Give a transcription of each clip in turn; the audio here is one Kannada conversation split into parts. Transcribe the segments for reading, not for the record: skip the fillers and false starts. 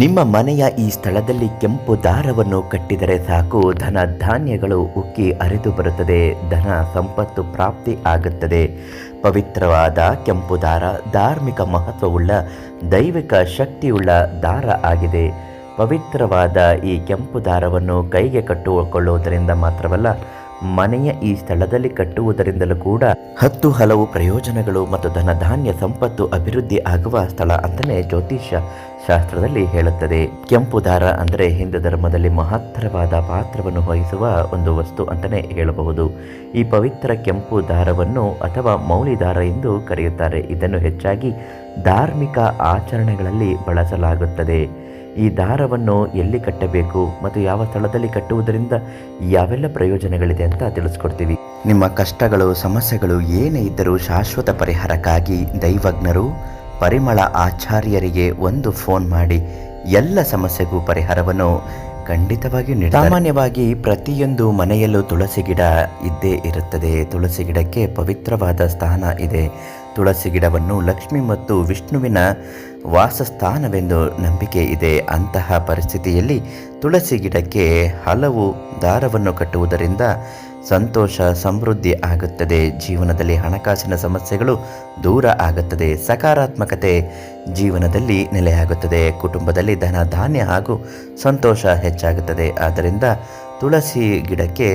ನಿಮ್ಮ ಮನೆಯ ಈ ಸ್ಥಳದಲ್ಲಿ ಕೆಂಪು ದಾರವನ್ನು ಕಟ್ಟಿದರೆ ಸಾಕು, ಧನ ಧಾನ್ಯಗಳು ಉಕ್ಕಿ ಹರಿದು ಬರುತ್ತದೆ, ಧನ ಸಂಪತ್ತು ಪ್ರಾಪ್ತಿ ಆಗುತ್ತದೆ. ಪವಿತ್ರವಾದ ಕೆಂಪು ದಾರ ಧಾರ್ಮಿಕ ಮಹತ್ವವುಳ್ಳ ದೈವಿಕ ಶಕ್ತಿಯುಳ್ಳ ದಾರ ಆಗಿದೆ. ಪವಿತ್ರವಾದ ಈ ಕೆಂಪು ದಾರವನ್ನು ಕೈಗೆ ಕಟ್ಟಿಕೊಳ್ಳುವುದರಿಂದ ಮಾತ್ರವಲ್ಲ, ಮನೆಯ ಈ ಸ್ಥಳದಲ್ಲಿ ಕಟ್ಟುವುದರಿಂದಲೂ ಕೂಡ 10 ಹಲವು ಪ್ರಯೋಜನಗಳು ಮತ್ತು ಧನಧಾನ್ಯ ಸಂಪತ್ತು ಅಭಿವೃದ್ಧಿ ಆಗುವ ಸ್ಥಳ ಅಂತಲೇ ಜ್ಯೋತಿಷ್ಯ ಶಾಸ್ತ್ರದಲ್ಲಿ ಹೇಳುತ್ತದೆ. ಕೆಂಪು ದಾರ ಅಂದರೆ ಹಿಂದೂ ಧರ್ಮದಲ್ಲಿ ಮಹತ್ತರವಾದ ಪಾತ್ರವನ್ನು ವಹಿಸುವ ಒಂದು ವಸ್ತು ಅಂತಲೇ ಹೇಳಬಹುದು. ಈ ಪವಿತ್ರ ಕೆಂಪು ದಾರವನ್ನು ಅಥವಾ ಮೌಲಿ ದಾರ ಎಂದು ಕರೆಯುತ್ತಾರೆ. ಇದನ್ನು ಹೆಚ್ಚಾಗಿ ಧಾರ್ಮಿಕ ಆಚರಣೆಗಳಲ್ಲಿ ಬಳಸಲಾಗುತ್ತದೆ. ಈ ದಾರವನ್ನು ಎಲ್ಲಿ ಕಟ್ಟಬೇಕು ಮತ್ತು ಯಾವ ಸ್ಥಳದಲ್ಲಿ ಕಟ್ಟುವುದರಿಂದ ಯಾವೆಲ್ಲ ಪ್ರಯೋಜನಗಳಿದೆ ಅಂತ ತಿಳಿಸ್ಕೊಡ್ತೀವಿ. ನಿಮ್ಮ ಕಷ್ಟಗಳು ಸಮಸ್ಯೆಗಳು ಏನೇ ಇದ್ದರೂ ಶಾಶ್ವತ ಪರಿಹಾರಕ್ಕಾಗಿ ದೈವಜ್ಞರು ಪರಿಮಳ ಆಚಾರ್ಯರಿಗೆ ಒಂದು ಫೋನ್ ಮಾಡಿ ಎಲ್ಲ ಸಮಸ್ಯೆಗೂ ಪರಿಹಾರವನ್ನು ಖಂಡಿತವಾಗಿಯೂ ನೀಡುತ್ತಾರೆ. ಸಾಮಾನ್ಯವಾಗಿ ಪ್ರತಿಯೊಂದು ಮನೆಯಲ್ಲೂ ತುಳಸಿ ಗಿಡ ಇದ್ದೇ ಇರುತ್ತದೆ. ತುಳಸಿ ಗಿಡಕ್ಕೆ ಪವಿತ್ರವಾದ ಸ್ಥಾನ ಇದೆ. ತುಳಸಿ ಗಿಡವನ್ನು ಲಕ್ಷ್ಮಿ ಮತ್ತು ವಿಷ್ಣುವಿನ ವಾಸಸ್ಥಾನವೆಂದು ನಂಬಿಕೆ ಇದೆ. ಅಂತಹ ಪರಿಸ್ಥಿತಿಯಲ್ಲಿ ತುಳಸಿ ಗಿಡಕ್ಕೆ ಹಲವು ದಾರವನ್ನು ಕಟ್ಟುವುದರಿಂದ ಸಂತೋಷ ಸಮೃದ್ಧಿ ಆಗುತ್ತದೆ. ಜೀವನದಲ್ಲಿ ಹಣಕಾಸಿನ ಸಮಸ್ಯೆಗಳು ದೂರ ಆಗುತ್ತದೆ. ಸಕಾರಾತ್ಮಕತೆ ಜೀವನದಲ್ಲಿ ನೆಲೆಯಾಗುತ್ತದೆ. ಕುಟುಂಬದಲ್ಲಿ ಧನ ಧಾನ್ಯ ಹಾಗೂ ಸಂತೋಷ ಹೆಚ್ಚಾಗುತ್ತದೆ. ಆದ್ದರಿಂದ ತುಳಸಿ ಗಿಡಕ್ಕೆ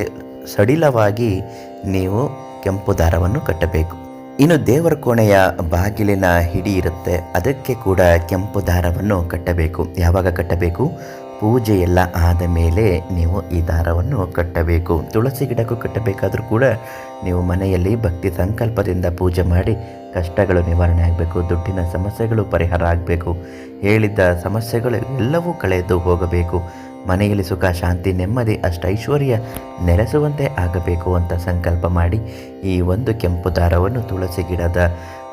ಸಡಿಲವಾಗಿ ನೀವು ಕೆಂಪು ದಾರವನ್ನು ಕಟ್ಟಬೇಕು. ಇನ್ನು ದೇವರ ಕೋಣೆಯ ಬಾಗಿಲಿನ ಹಿಡಿ ಇರುತ್ತೆ, ಅದಕ್ಕೆ ಕೂಡ ಕೆಂಪು ದಾರವನ್ನು ಕಟ್ಟಬೇಕು. ಯಾವಾಗ ಕಟ್ಟಬೇಕು? ಪೂಜೆ ಎಲ್ಲ ಆದ ಮೇಲೆ ನೀವು ಈ ದಾರವನ್ನು ಕಟ್ಟಬೇಕು. ತುಳಸಿ ಗಿಡಕ್ಕೂ ಕಟ್ಟಬೇಕಾದರೂ ಕೂಡ ನೀವು ಮನೆಯಲ್ಲಿ ಭಕ್ತಿ ಸಂಕಲ್ಪದಿಂದ ಪೂಜೆ ಮಾಡಿ ಕಷ್ಟಗಳು ನಿವಾರಣೆ ಆಗಬೇಕು, ದುಡ್ಡಿನ ಸಮಸ್ಯೆಗಳು ಪರಿಹಾರ ಆಗಬೇಕು, ಹೇಳಿದ್ದ ಸಮಸ್ಯೆಗಳು ಎಲ್ಲವೂ ಕಳೆದು ಹೋಗಬೇಕು, ಮನೆಯಲ್ಲಿ ಸುಖ ಶಾಂತಿ ನೆಮ್ಮದಿ ಅಷ್ಟೈಶ್ವರ್ಯ ನೆಲೆಸುವಂತೆ ಆಗಬೇಕು ಅಂತ ಸಂಕಲ್ಪ ಮಾಡಿ ಈ ಒಂದು ಕೆಂಪು ದಾರವನ್ನು ತುಳಸಿ ಗಿಡದ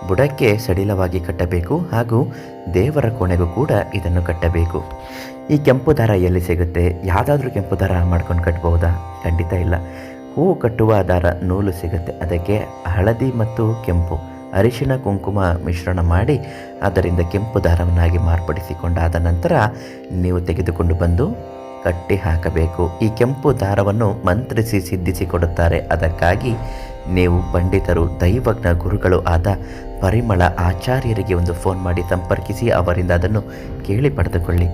ಬುಡಕ್ಕೆ ಸಡಿಲವಾಗಿ ಕಟ್ಟಬೇಕು. ಹಾಗೂ ದೇವರ ಕೋಣೆಗೂ ಕೂಡ ಇದನ್ನು ಕಟ್ಟಬೇಕು. ಈ ಕೆಂಪು ದಾರ ಎಲ್ಲಿ ಸಿಗುತ್ತೆ? ಯಾವುದಾದ್ರೂ ಕೆಂಪು ದಾರ ಮಾಡ್ಕೊಂಡು ಕಟ್ಬಹುದಾ? ಖಂಡಿತ ಇಲ್ಲ. ಹೂವು ಕಟ್ಟುವ ದಾರ ನೂಲು ಸಿಗುತ್ತೆ. ಅದಕ್ಕೆ ಹಳದಿ ಮತ್ತು ಕೆಂಪು ಅರಿಶಿಣ ಕುಂಕುಮ ಮಿಶ್ರಣ ಮಾಡಿ ಅದರಿಂದ ಕೆಂಪು ದಾರವನ್ನಾಗಿ ಮಾರ್ಪಡಿಸಿಕೊಂಡಾದ ನಂತರ ನೀವು ತೆಗೆದುಕೊಂಡು ಬಂದು ಕಟ್ಟಿ ಹಾಕಬೇಕು. ಈ ಕೆಂಪು ದಾರವನ್ನು ಮಂತ್ರಿಸಿ ಸಿದ್ಧಿಸಿಕೊಡುತ್ತಾರೆ. ಅದಕ್ಕಾಗಿ ನೀವು ಪಂಡಿತರು ದೈವಜ್ಞ ಗುರುಗಳು ಆದ ಪರಿಮಳ ಆಚಾರ್ಯರಿಗೆ ಒಂದು ಫೋನ್ ಮಾಡಿ ಸಂಪರ್ಕಿಸಿ ಅವರಿಂದ ಅದನ್ನು ಕೇಳಿ ಪಡೆದುಕೊಳ್ಳಿ.